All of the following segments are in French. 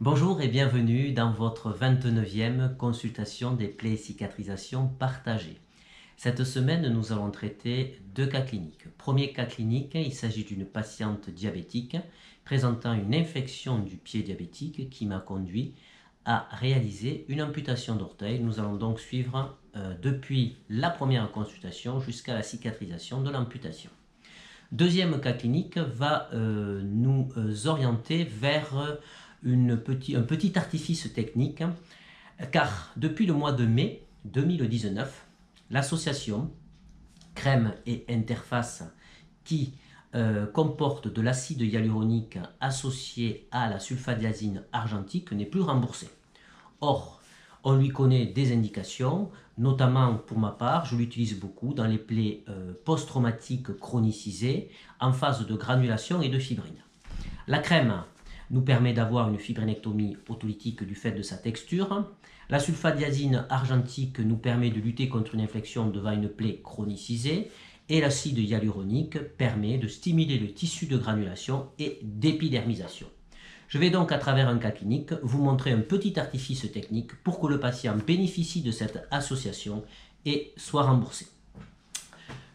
Bonjour et bienvenue dans votre 29e consultation des plaies et cicatrisations partagées. Cette semaine, nous allons traiter deux cas cliniques. Premier cas clinique, il s'agit d'une patiente diabétique présentant une infection du pied diabétique qui m'a conduit à réaliser une amputation d'orteil. Nous allons donc suivre depuis la première consultation jusqu'à la cicatrisation de l'amputation. Deuxième cas clinique va nous orienter vers un petit artifice technique, car depuis le mois de mai 2019, l'association Crème et Interface qui comporte de l'acide hyaluronique associé à la sulfadiazine argentique n'est plus remboursée. Or, on lui connaît des indications, notamment pour ma part, je l'utilise beaucoup dans les plaies post-traumatiques chronicisées en phase de granulation et de fibrine. La crème nous permet d'avoir une fibrinectomie autolytique du fait de sa texture. La sulfadiazine argentique nous permet de lutter contre une infection devant une plaie chronicisée. Et l'acide hyaluronique permet de stimuler le tissu de granulation et d'épidermisation. Je vais donc à travers un cas clinique vous montrer un petit artifice technique pour que le patient bénéficie de cette association et soit remboursé.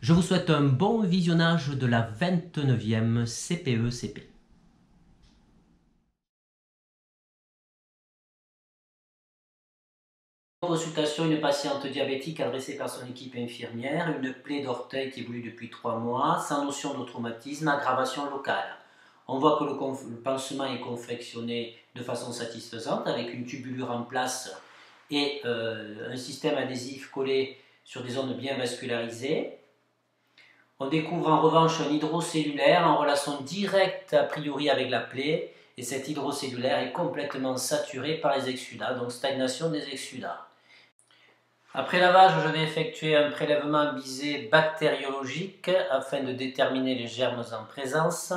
Je vous souhaite un bon visionnage de la 29e CPE-CP. Consultation, une patiente diabétique adressée par son équipe infirmière, une plaie d'orteil qui évolue depuis 3 mois, sans notion de traumatisme, aggravation locale. On voit que le pansement est confectionné de façon satisfaisante avec une tubulure en place et un système adhésif collé sur des zones bien vascularisées. On découvre en revanche un hydrocellulaire en relation directe a priori avec la plaie et cet hydrocellulaire est complètement saturé par les exsudats, donc stagnation des exsudats. Après lavage, je vais effectuer un prélèvement visé bactériologique afin de déterminer les germes en présence.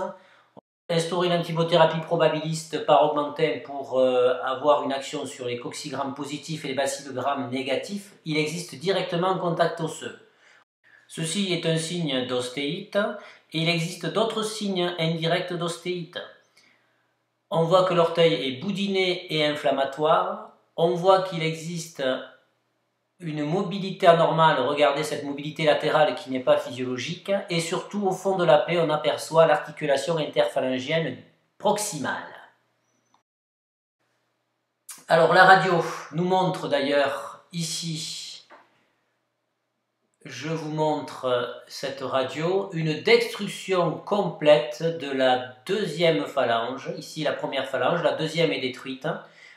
Instaurer une antibiothérapie probabiliste par augmentin pour avoir une action sur les coccigrammes positifs et les bacillogrammes négatifs. Il existe directement en contact osseux. Ceci est un signe d'ostéite et il existe d'autres signes indirects d'ostéite. On voit que l'orteil est boudiné et inflammatoire. On voit qu'il existe une mobilité anormale, regardez cette mobilité latérale qui n'est pas physiologique, et surtout au fond de la plaie on aperçoit l'articulation interphalangienne proximale. Alors la radio nous montre d'ailleurs ici, je vous montre cette radio, une destruction complète de la deuxième phalange, ici la première phalange, la deuxième est détruite.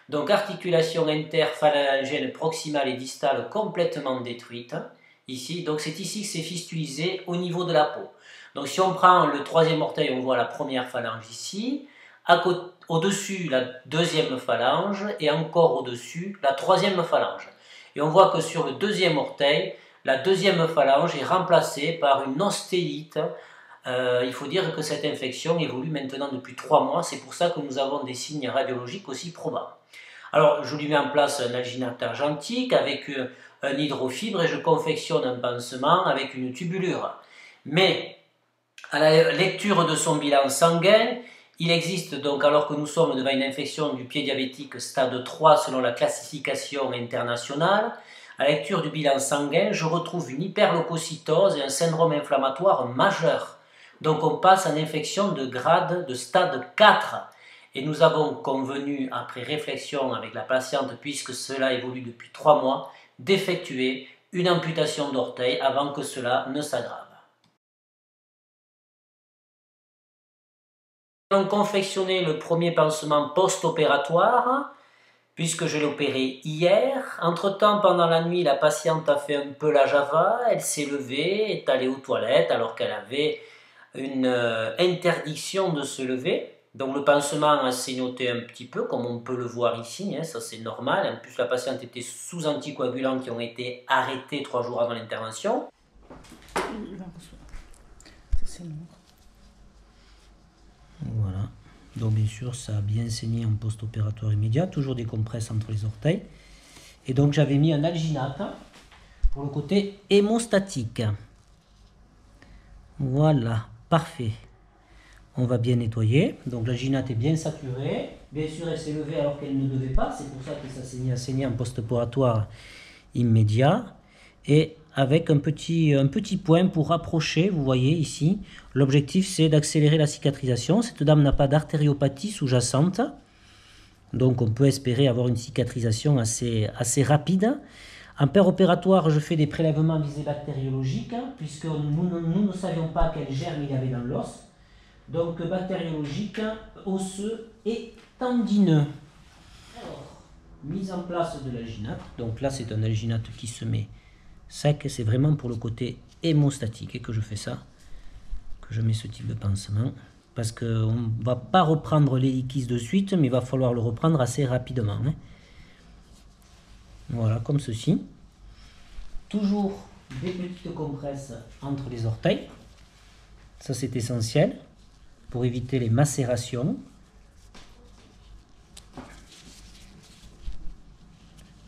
Donc articulation interphalangienne proximale et distale complètement détruite. Ici, donc c'est ici que c'est fistulisé au niveau de la peau. Donc si on prend le troisième orteil, on voit la première phalange ici. Au-dessus, la deuxième phalange et encore au-dessus, la troisième phalange. Et on voit que sur le deuxième orteil, la deuxième phalange est remplacée par une ostéite. Il faut dire que cette infection évolue maintenant depuis 3 mois. C'est pour ça que nous avons des signes radiologiques aussi probants. Alors, je lui mets en place un alginate argentique avec un hydrofibre et je confectionne un pansement avec une tubulure. Mais, à la lecture de son bilan sanguin, il existe donc, alors que nous sommes devant une infection du pied diabétique stade 3 selon la classification internationale, à la lecture du bilan sanguin, je retrouve une hyperleucocytose et un syndrome inflammatoire majeur. Donc on passe en infection de grade de stade 4. Et nous avons convenu, après réflexion avec la patiente, puisque cela évolue depuis 3 mois, d'effectuer une amputation d'orteil avant que cela ne s'aggrave. Nous avons confectionné le premier pansement post-opératoire, puisque je l'ai opéré hier. Entre-temps, pendant la nuit, la patiente a fait un peu la java, elle s'est levée, est allée aux toilettes alors qu'elle avait une interdiction de se lever. Donc le pansement a saignoté un petit peu, comme on peut le voir ici, hein, ça c'est normal. En plus la patiente était sous anticoagulants qui ont été arrêtés 3 jours avant l'intervention. Voilà, donc bien sûr ça a bien saigné en post-opératoire immédiat, toujours des compresses entre les orteils. Et donc j'avais mis un alginate pour le côté hémostatique. Voilà, parfait. On va bien nettoyer. Donc l'alginate est bien saturée. Bien sûr, elle s'est levée alors qu'elle ne devait pas. C'est pour ça que ça s'est mis à saigner en post-opératoire immédiat. Et avec un petit point pour rapprocher, vous voyez ici, l'objectif c'est d'accélérer la cicatrisation. Cette dame n'a pas d'artériopathie sous-jacente. Donc on peut espérer avoir une cicatrisation assez rapide. En opératoire, je fais des prélèvements à visée bactériologique, puisque nous ne savions pas quel germe il y avait dans l'os. Donc bactériologique, osseux et tendineux. Alors, mise en place de l'alginate. Donc là, c'est un alginate qui se met sec. C'est vraiment pour le côté hémostatique que je fais ça, que je mets ce type de pansement. Parce qu'on ne va pas reprendre l'hélicis de suite, mais il va falloir le reprendre assez rapidement. Voilà, comme ceci. Toujours des petites compresses entre les orteils. Ça, c'est essentiel pour éviter les macérations.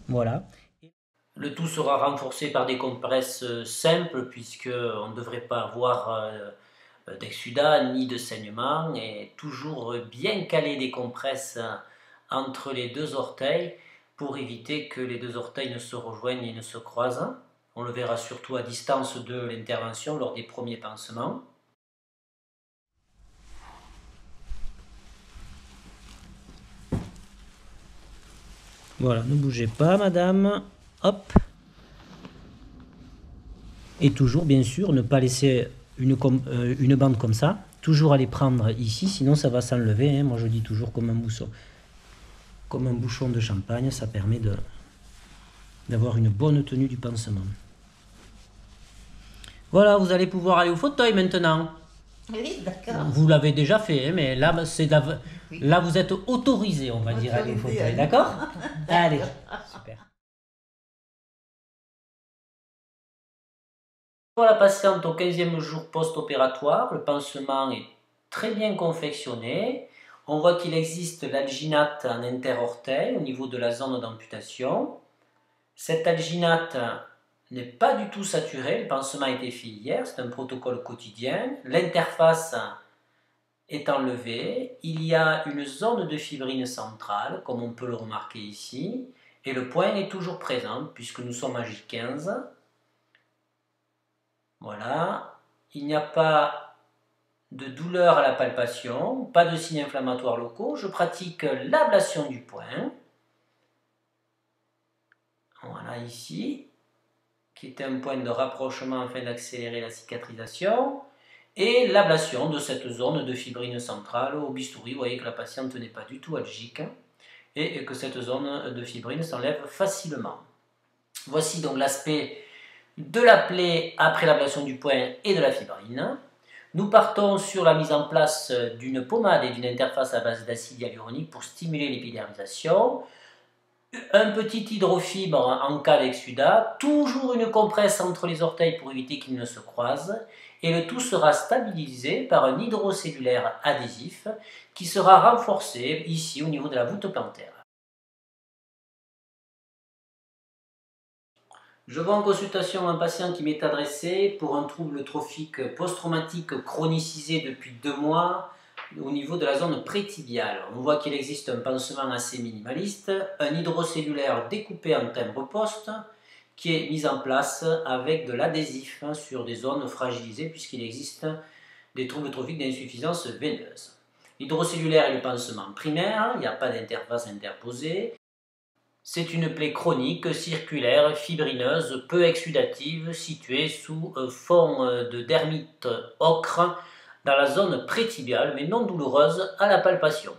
Voilà. Le tout sera renforcé par des compresses simples, puisqu'on ne devrait pas avoir d'exsudat ni de saignement, et toujours bien caler des compresses entre les deux orteils pour éviter que les deux orteils ne se rejoignent et ne se croisent. On le verra surtout à distance de l'intervention lors des premiers pansements. Voilà, ne bougez pas, madame. Hop. Et toujours, bien sûr, ne pas laisser une bande comme ça. Toujours aller prendre ici, sinon ça va s'enlever. Moi, je dis toujours comme un bouchon de champagne. Ça permet d'avoir une bonne tenue du pansement. Voilà, vous allez pouvoir aller au fauteuil maintenant. Oui, d'accord. Vous l'avez déjà fait, mais là, là vous êtes autorisé, on va dire, à aller au fauteuil. D'accord? Allez, super. Pour la patiente au 15e jour post-opératoire, le pansement est très bien confectionné. On voit qu'il existe l'alginate en interorteil au niveau de la zone d'amputation. Cette alginate n'est pas du tout saturée, le pansement a été fait hier, c'est un protocole quotidien. L'interface est enlevée, il y a une zone de fibrine centrale, comme on peut le remarquer ici, et le point est toujours présent, puisque nous sommes à J15. Voilà, il n'y a pas de douleur à la palpation, pas de signes inflammatoires locaux. Je pratique l'ablation du point. Voilà ici, qui est un point de rapprochement afin d'accélérer la cicatrisation. Et l'ablation de cette zone de fibrine centrale au bistouri. Vous voyez que la patiente n'est pas du tout algique et que cette zone de fibrine s'enlève facilement. Voici donc l'aspect de la plaie après l'ablation du point et de la fibrine. Nous partons sur la mise en place d'une pommade et d'une interface à base d'acide hyaluronique pour stimuler l'épidermisation. Un petit hydrofibre en cas d'exsudat, toujours une compresse entre les orteils pour éviter qu'ils ne se croisent, et le tout sera stabilisé par un hydrocellulaire adhésif qui sera renforcé ici au niveau de la voûte plantaire. Je vois en consultation un patient qui m'est adressé pour un trouble trophique post-traumatique chronicisé depuis 2 mois au niveau de la zone prétibiale. On voit qu'il existe un pansement assez minimaliste, un hydrocellulaire découpé en timbre-poste qui est mis en place avec de l'adhésif sur des zones fragilisées puisqu'il existe des troubles trophiques d'insuffisance veineuse. L'hydrocellulaire est le pansement primaire, il n'y a pas d'interface interposée. C'est une plaie chronique, circulaire, fibrineuse, peu exsudative, située sous fond de dermite ocre dans la zone prétibiale, mais non douloureuse à la palpation.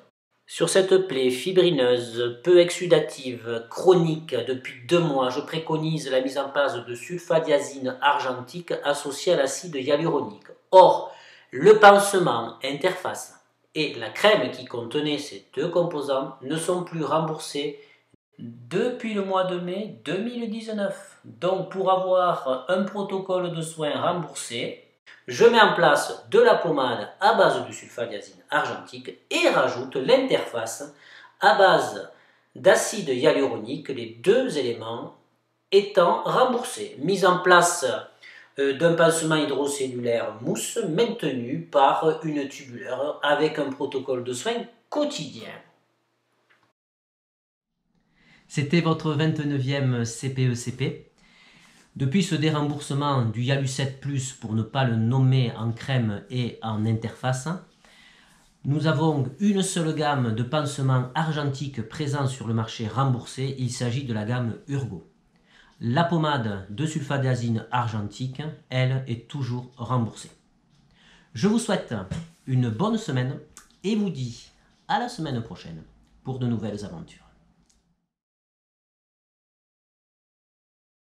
Sur cette plaie fibrineuse, peu exsudative, chronique depuis 2 mois, je préconise la mise en place de sulfadiazine argentique associée à l'acide hyaluronique. Or, le pansement interface et la crème qui contenait ces 2 composants ne sont plus remboursés depuis le mois de mai 2019. Donc pour avoir un protocole de soins remboursé, je mets en place de la pommade à base de sulfadiazine argentique et rajoute l'interface à base d'acide hyaluronique, les 2 éléments étant remboursés. Mise en place d'un pansement hydrocellulaire mousse maintenu par une tubuleur avec un protocole de soins quotidien. C'était votre 29e CPECP. Depuis ce déremboursement du Yalu7 Plus, pour ne pas le nommer en crème et en interface, nous avons une seule gamme de pansements argentiques présents sur le marché remboursé. Il s'agit de la gamme Urgo. La pommade de sulfadazine argentique, elle, est toujours remboursée. Je vous souhaite une bonne semaine et vous dis à la semaine prochaine pour de nouvelles aventures.